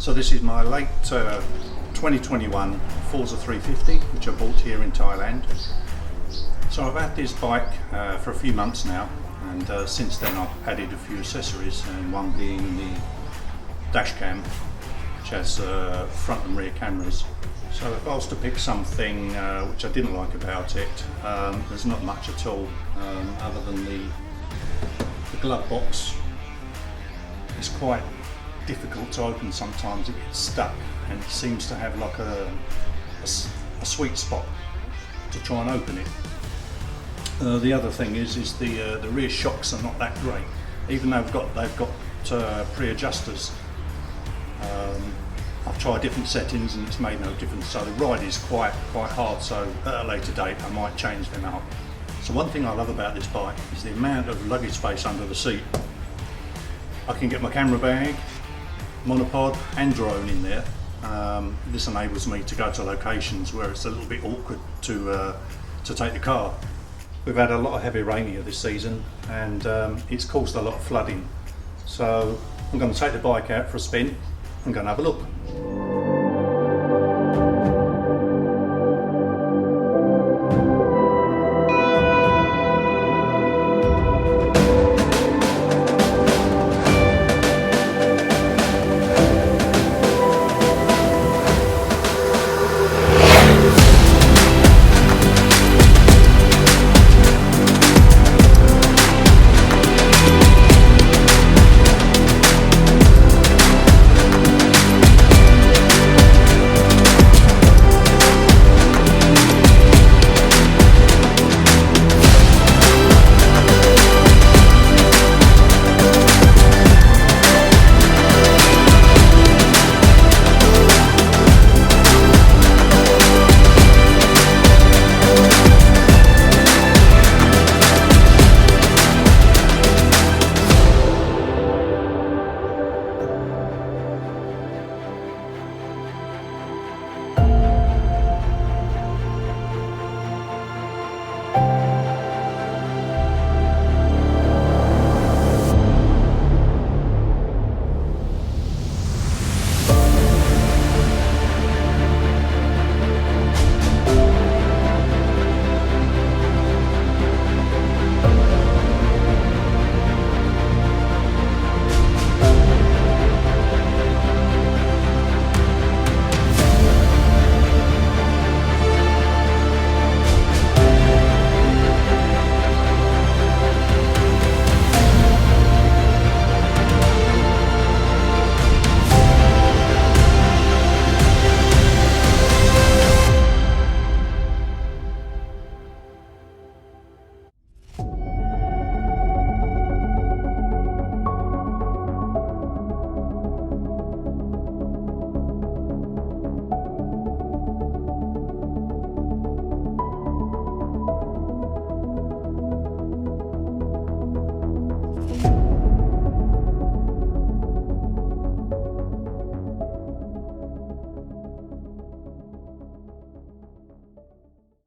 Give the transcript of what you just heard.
So this is my late 2021 Forza 350, which I bought here in Thailand. So I've had this bike for a few months now, and since then I've added a few accessories, and one being the dash cam, which has front and rear cameras. So if I was to pick something which I didn't like about it, there's not much at all, other than the glove box. It's quite difficult to open sometimes. It gets stuck, and it seems to have like a sweet spot to try and open it. The other thing is the rear shocks are not that great, even though they've got pre-adjusters. I've tried different settings and it's made no difference, so the ride is quite hard, so at a later date I might change them out. So one thing I love about this bike is the amount of luggage space under the seat. I can get my camera bag, monopod and drone in there. This enables me to go to locations where it's a little bit awkward to take the car. We've had a lot of heavy rain here this season, and it's caused a lot of flooding. So I'm going to take the bike out for a spin and go and have a look.